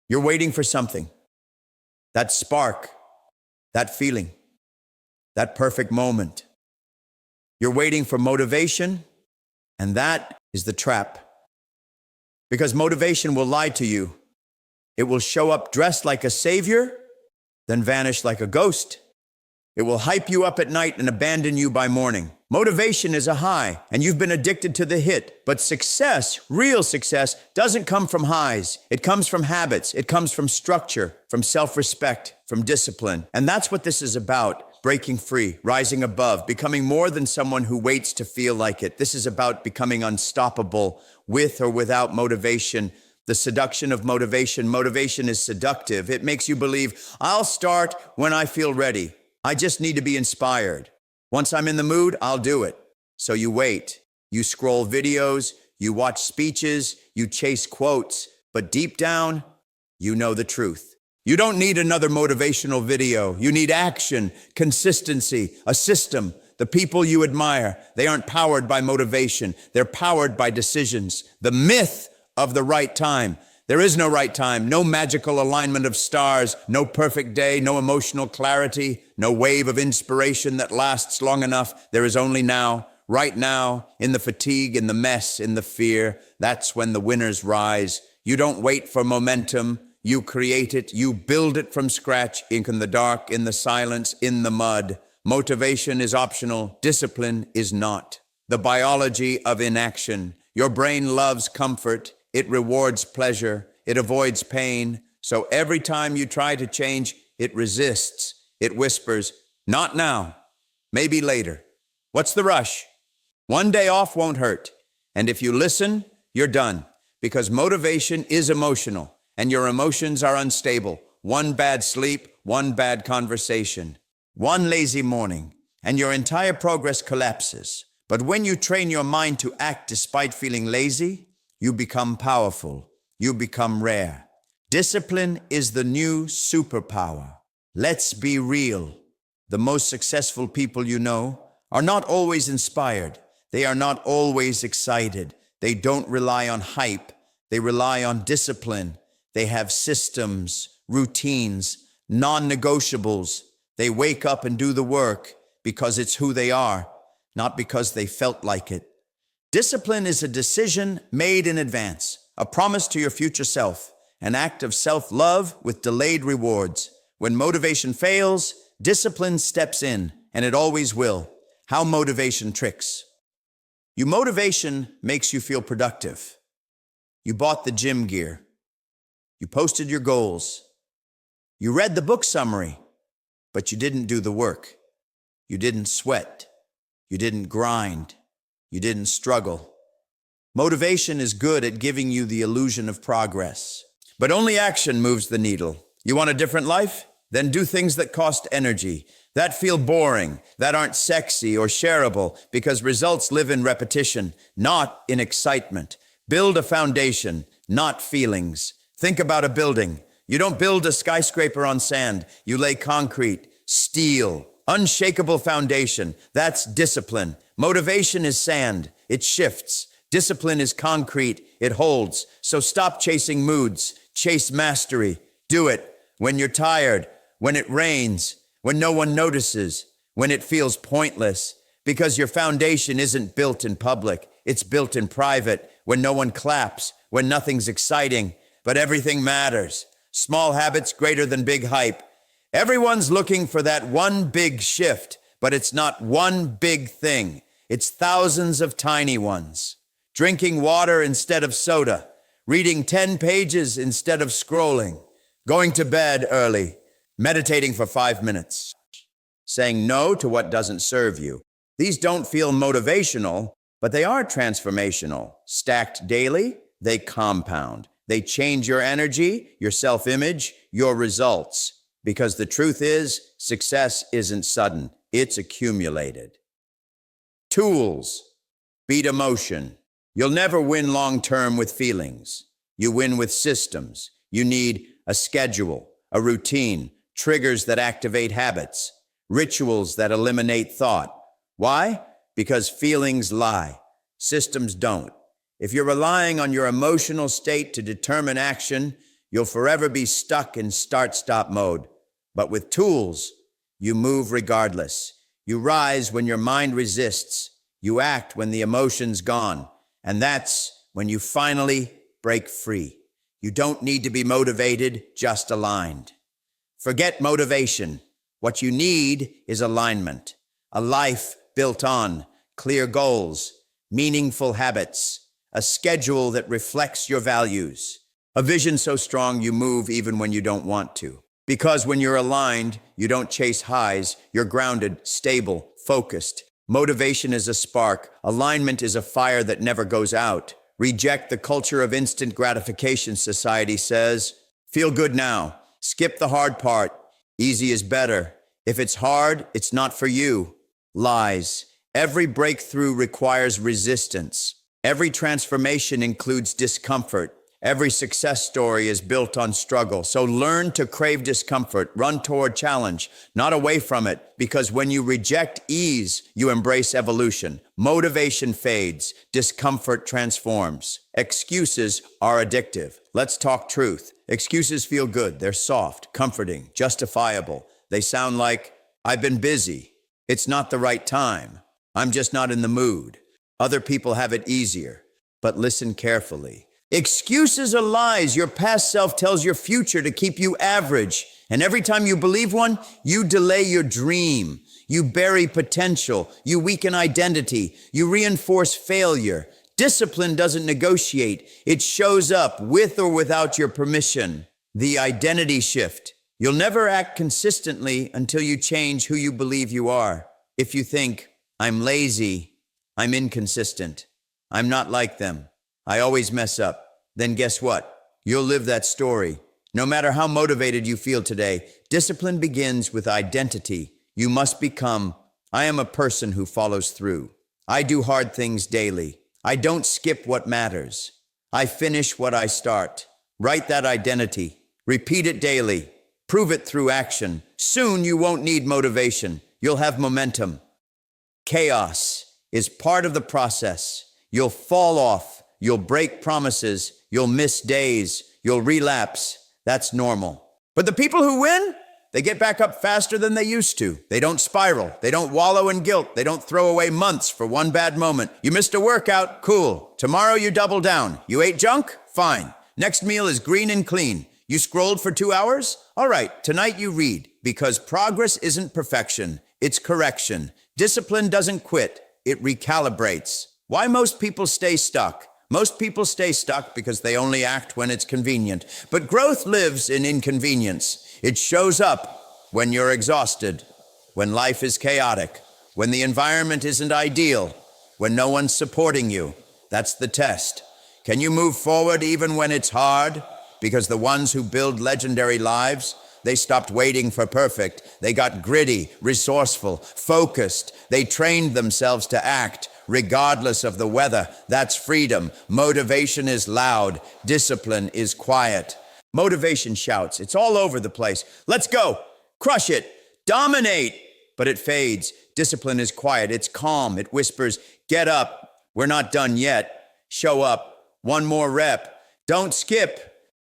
You're waiting for something, that spark, that feeling, that perfect moment. You're waiting for motivation, and that is the trap. Because motivation will lie to you. It will show up dressed like a savior, then vanish like a ghost. It will hype you up at night and abandon you by morning. Motivation is a high, and you've been addicted to the hit. But success, real success, doesn't come from highs. It comes from habits. It comes from structure, from self-respect, from discipline. And that's what this is about. Breaking free, rising above, becoming more than someone who waits to feel like it. This is about becoming unstoppable with or without motivation. The seduction of motivation. Motivation is seductive. It makes you believe, I'll start when I feel ready. I just need to be inspired. Once I'm in the mood, I'll do it. So you wait. You scroll videos, you watch speeches, you chase quotes, but deep down, you know the truth. You don't need another motivational video. You need action, consistency, a system. The people you admire, they aren't powered by motivation. They're powered by decisions. The myth of the right time. There is no right time, no magical alignment of stars, no perfect day, no emotional clarity, no wave of inspiration that lasts long enough. There is only now, right now, in the fatigue, in the mess, in the fear. That's when the winners rise. You don't wait for momentum. You create it. You build it from scratch, in the dark, in the silence, in the mud. Motivation is optional. Discipline is not. The biology of inaction. Your brain loves comfort. It rewards pleasure. It avoids pain. So every time you try to change, it resists. It whispers, not now, maybe later. What's the rush? One day off won't hurt. And if you listen, you're done. Because motivation is emotional, and your emotions are unstable. One bad sleep, one bad conversation, one lazy morning, and your entire progress collapses. But when you train your mind to act despite feeling lazy, you become powerful. You become rare. Discipline is the new superpower. Let's be real. The most successful people you know are not always inspired. They are not always excited. They don't rely on hype. They rely on discipline. They have systems, routines, non-negotiables. They wake up and do the work because it's who they are, not because they felt like it. Discipline is a decision made in advance, a promise to your future self, an act of self-love with delayed rewards. When motivation fails, discipline steps in, and it always will. How motivation tricks. Motivation makes you feel productive. You bought the gym gear. You posted your goals. You read the book summary, but you didn't do the work. You didn't sweat. You didn't grind. You didn't struggle. Motivation is good at giving you the illusion of progress, but only action moves the needle. You want a different life? Then do things that cost energy, that feel boring, that aren't sexy or shareable, because results live in repetition, not in excitement. Build a foundation, not feelings. Think about a building. You don't build a skyscraper on sand. You lay concrete, steel, unshakable foundation. That's discipline. Motivation is sand. It shifts. Discipline is concrete. It holds. So stop chasing moods. Chase mastery. Do it when you're tired, when it rains, when no one notices, when it feels pointless. Because your foundation isn't built in public. It's built in private, when no one claps, when nothing's exciting, but everything matters. Small habits greater than big hype. Everyone's looking for that one big shift, but it's not one big thing. It's thousands of tiny ones. Drinking water instead of soda. Reading 10 pages instead of scrolling. Going to bed early. Meditating for 5 minutes. Saying no to what doesn't serve you. These don't feel motivational, but they are transformational. Stacked daily, they compound. They change your energy, your self-image, your results. Because the truth is, success isn't sudden. It's accumulated. Tools. Beat emotion. You'll never win long-term with feelings. You win with systems. You need a schedule, a routine, triggers that activate habits, rituals that eliminate thought. Why? Because feelings lie. Systems don't. If you're relying on your emotional state to determine action, You'll forever be stuck in start-stop mode. But with tools, you move regardless. You rise when your mind resists. You act when the emotion's gone. And that's when you finally break free. You don't need to be motivated, just aligned. Forget motivation. What you need is alignment. A life built on clear goals, meaningful habits, a schedule that reflects your values, a vision so strong you move even when you don't want to. Because when you're aligned, you don't chase highs, you're grounded, stable, focused. Motivation is a spark, alignment is a fire that never goes out. Reject the culture of instant gratification, society says. Feel good now. Skip the hard part. Easy is better. If it's hard, it's not for you. Lies. Every breakthrough requires resistance. Every transformation includes discomfort. Every success story is built on struggle. So learn to crave discomfort, run toward challenge, not away from it, because when you reject ease, you embrace evolution. Motivation fades, discomfort transforms. Excuses are addictive. Let's talk truth. Excuses feel good. They're soft, comforting, justifiable. They sound like, I've been busy. It's not the right time. I'm just not in the mood. Other people have it easier. But listen carefully. Excuses are lies. Your past self tells your future to keep you average. And every time you believe one, you delay your dream. You bury potential. You weaken identity. You reinforce failure. Discipline doesn't negotiate. It shows up with or without your permission. The identity shift. You'll never act consistently until you change who you believe you are. If you think, I'm lazy, I'm inconsistent, I'm not like them, I always mess up, then guess what? You'll live that story. No matter how motivated you feel today, discipline begins with identity. You must become, I am a person who follows through. I do hard things daily. I don't skip what matters. I finish what I start. Write that identity. Repeat it daily. Prove it through action. Soon you won't need motivation. You'll have momentum. Chaos is part of the process. You'll fall off. You'll break promises. You'll miss days. You'll relapse. That's normal. But the people who win, they get back up faster than they used to. They don't spiral. They don't wallow in guilt. They don't throw away months for one bad moment. You missed a workout? Cool. Tomorrow you double down. You ate junk? Fine. Next meal is green and clean. You scrolled for 2 hours? All right, tonight you read, because progress isn't perfection, it's correction. Discipline doesn't quit, it recalibrates. Why most people stay stuck? Most people stay stuck because they only act when it's convenient. But growth lives in inconvenience. It shows up when you're exhausted, when life is chaotic, when the environment isn't ideal, when no one's supporting you. That's the test. Can you move forward even when it's hard? Because the ones who build legendary lives, they stopped waiting for perfect. They got gritty, resourceful, focused. They trained themselves to act regardless of the weather. That's freedom. Motivation is loud. Discipline is quiet. Motivation shouts. It's all over the place. Let's go. Crush it. Dominate. But it fades. Discipline is quiet. It's calm. It whispers, get up. We're not done yet. Show up. One more rep. Don't skip.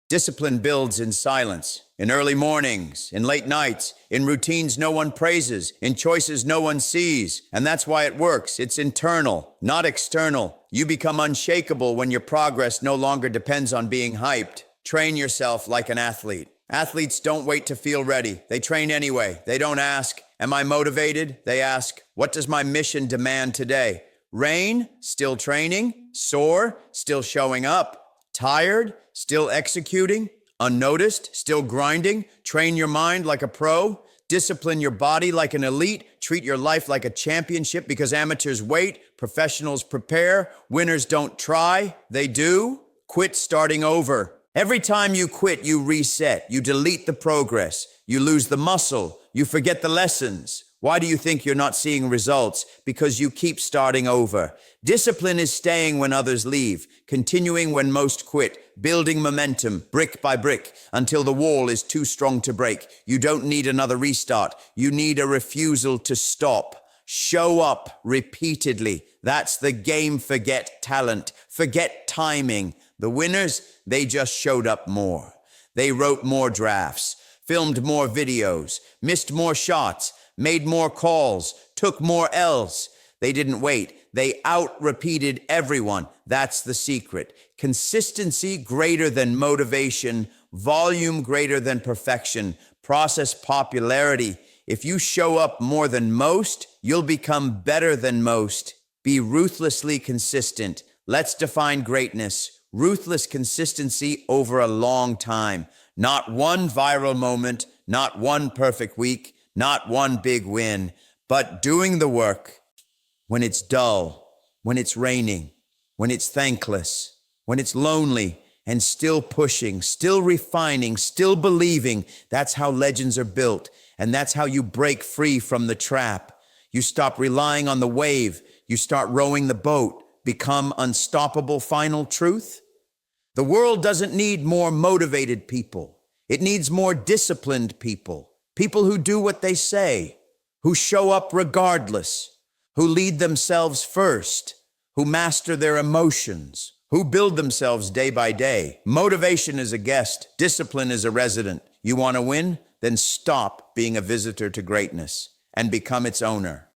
Discipline builds in silence, in early mornings, in late nights, in routines no one praises, in choices no one sees. And that's why it works. It's internal, not external. You become unshakable when your progress no longer depends on being hyped. Train yourself like an athlete. Athletes don't wait to feel ready. They train anyway. They don't ask, am I motivated? They ask, what does my mission demand today? Rain, still training. Sore, still showing up. Tired, still executing. Unnoticed, still grinding. Train your mind like a pro. Discipline your body like an elite. Treat your life like a championship, because amateurs wait, professionals prepare. Winners don't try, they do. Quit starting over. Every time you quit, you reset. You delete the progress. You lose the muscle. You forget the lessons. Why do you think you're not seeing results? Because you keep starting over. Discipline is staying when others leave, continuing when most quit, building momentum brick by brick until the wall is too strong to break. You don't need another restart. You need a refusal to stop. Show up repeatedly. That's the game. Forget talent. Forget timing. The winners, they just showed up more. They wrote more drafts, filmed more videos, missed more shots, made more calls, took more L's. They didn't wait. They out-repeated everyone. That's the secret. Consistency greater than motivation, volume greater than perfection, process popularity. If you show up more than most, you'll become better than most. Be ruthlessly consistent. Let's define greatness. Ruthless consistency over a long time. Not one viral moment, not one perfect week, not one big win, but doing the work when it's dull, when it's raining, when it's thankless, when it's lonely, and still pushing, still refining, still believing. That's how legends are built, and that's how you break free from the trap. You stop relying on the wave. You start rowing the boat. Become unstoppable. Final truth? The world doesn't need more motivated people. It needs more disciplined people. People who do what they say, who show up regardless, who lead themselves first, who master their emotions, who build themselves day by day. Motivation is a guest. Discipline is a resident. You want to win? Then stop being a visitor to greatness and become its owner.